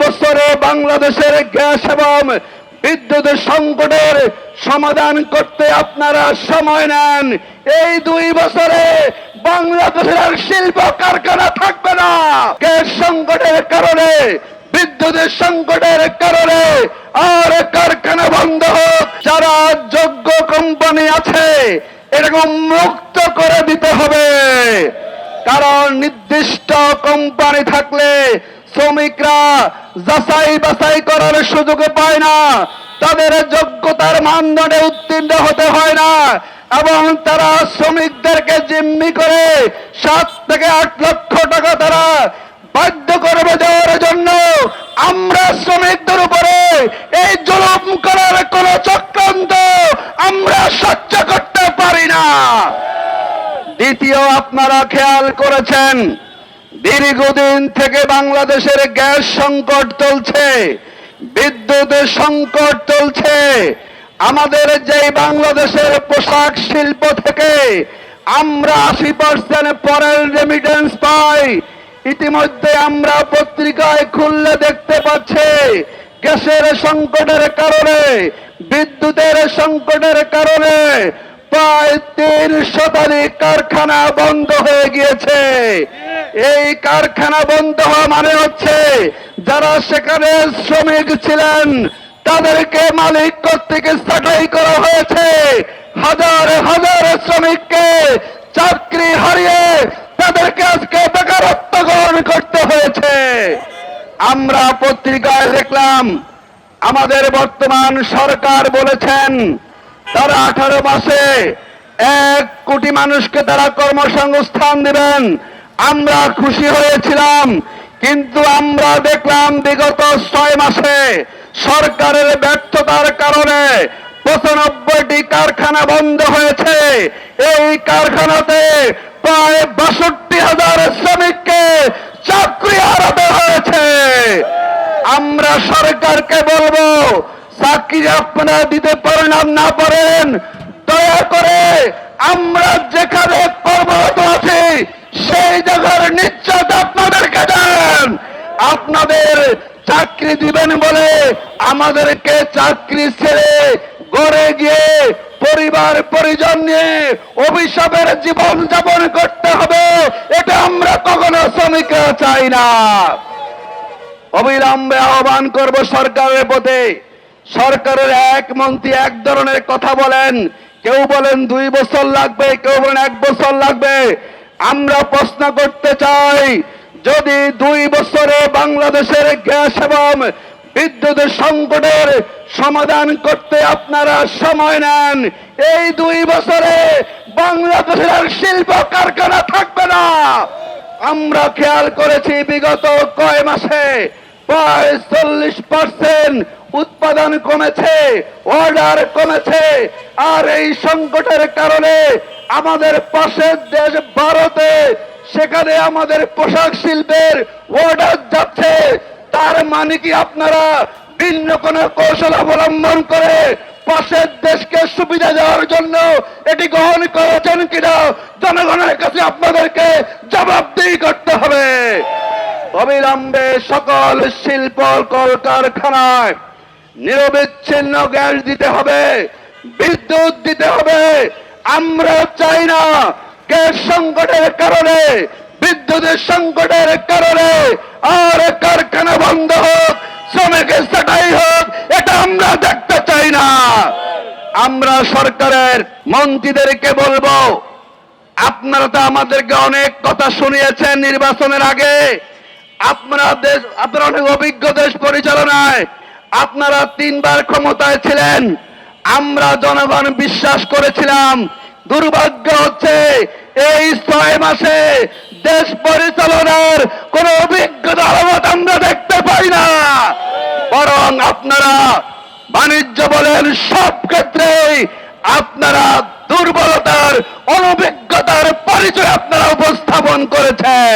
বছরে বাংলাদেশের গ্যাস এবং বিদ্যুতের সংকটের সমাধান করতে আপনারা সময় নেন। এই 2 বছরে বাংলাদেশের আর শিল্প কারখানা থাকবে না। গ্যাস সংকটের কারণে, বিদ্যুতের সংকটের কারণে আর কারখানা বন্ধ হোক। যারা যোগ্য কোম্পানি আছে এরকম মুক্ত করে দিতে হবে, কারণ নির্দিষ্ট কোম্পানি থাকলে শ্রমিকরা যাচাই বাছাই করার সুযোগ পায় না, তাদের যোগ্যতার মানদণ্ডে উত্তীর্ণ হতে হয় না এবং তারা শ্রমিকদেরকে জিম্মি করে 7 থেকে 8 লক্ষ টাকা তারা বাধ্য করবে দেওয়ার জন্য। আমরা শ্রমিকদের উপরে এই জুলুম করার কোন চক্রান্ত আমরা সহ্য করতে পারি না। দ্বিতীয়, আপনারা খেয়াল করেছেন দীর্ঘদিন থেকে বাংলাদেশের গ্যাস সংকট চলছে, বিদ্যুতের সংকট চলছে। আমাদের যে বাংলাদেশের পোশাক শিল্প থেকে আমরা 80% ফরেন রেমিটেন্স পাই, ইতিমধ্যে আমরা পত্রিকায় খুললে দেখতে পাচ্ছি গ্যাসের সংকটের কারণে, বিদ্যুতের সংকটের কারণে প্রায় 3 শতাধিক কারখানা বন্ধ হয়ে গিয়েছে। এই কারখানা বন্ধ হওয়া মানে হচ্ছে যারা সেখানে শ্রমিক ছিলেন তাদেরকে মালিক কর্তৃক ছাঁটাই করা হয়েছে। হাজার হাজার শ্রমিককে চাকরি হারিয়ে তাদেরকে আজকে বেকারত্ব গ্রহণ করতে হয়েছে। আমরা পত্রিকায় দেখলাম আমাদের বর্তমান সরকার বলেছেন তারা 18 মাসে 1 কোটি মানুষকে তারা কর্মসংস্থান দিবেন। আমরা খুশি হয়েছিলাম, কিন্তু আমরা দেখলাম বিগত 6 মাসে সরকারের ব্যর্থতার কারণে 95টি কারখানা বন্ধ হয়েছে। এই কারখানাতে প্রায় 62,000 শ্রমিককে চাকরি হারাতে হয়েছে। আমরা সরকারকে বলবো, চাকরি আপনারা দিতে পারেন আর না পারেন, দয়া করে আমরা যেখানে কর্মরত আছি সেই জায়গার নিশ্চয়তা আপনাদেরকে দেন। আপনাদের চাকরি দিবেন বলে আমাদেরকে চাকরি ছেড়ে ঘরে গিয়ে পরিবার পরিজন নিয়ে অভিশাপের জীবন যাপন করতে হবে, এটা আমরা কখনো শ্রমিকরা চাই না। অবিলম্বে আহ্বান করব সরকারের প্রতি। সরকারের এক মন্ত্রী এক ধরনের কথা বলেন, কেউ বলেন 2 বছর লাগবে, কেউ বলেন 1 বছর লাগবে। আমরা প্রশ্ন করতে চাই, যদি 2 বছরে বাংলাদেশের গ্যাস এবং বিদ্যুতের সংকটের সমাধান করতে আপনারা সময় নেন, এই 2 বছরে বাংলাদেশের আর শিল্প কারখানা থাকবে না। আমরা খেয়াল করেছি বিগত কয় মাসে প্রায় 40% উৎপাদন কমেছে, অর্ডার কমেছে। আর এই সংকটের কারণে আমাদের পাশের দেশ ভারতে সেখানে আমাদের পোশাক শিল্পের অর্ডার যাচ্ছে। তার মানে কি আপনারা ভিন্ন কোন কৌশল অবলম্বন করে পাশের দেশকে সুবিধা দেওয়ার জন্য এটি গ্রহণ করেছেন কিনা জনগণের কাছে আপনাদেরকে জবাবদিহি করতে হবে। অবিলম্বে সকল শিল্প কলকারখানায় নিরবিচ্ছিন্ন গ্যাস দিতে হবে, বিদ্যুৎ দিতে হবে। আমরা চাই না গ্যাস সংকটের কারণে, বিদ্যুতের সংকটের কারণে আর কারখানা বন্ধ হোক, শ্রমিকের ছাঁটাই হোক, এটা আমরা দেখতে চাই না। আমরা সরকারের মন্ত্রীদেরকে বলবো, আপনারা তো আমাদেরকে অনেক কথা শুনিয়েছেন নির্বাচনের আগে। আপনারা অনেক অভিজ্ঞ দেশ পরিচালনায়, আপনারা 3 বার ক্ষমতায় ছিলেন। আমরা জনগণ বিশ্বাস করেছিলাম। দুর্ভাগ্য হচ্ছে এই 6 মাসে দেশ পরিচালনার কোন অভিজ্ঞতা আমরা দেখতে পাই না। বরং আপনারা বাণিজ্য বলেন সব ক্ষেত্রেই আপনারা দুর্বলতার, অনভিজ্ঞতার পরিচয় আপনারা উপস্থাপন করেছেন।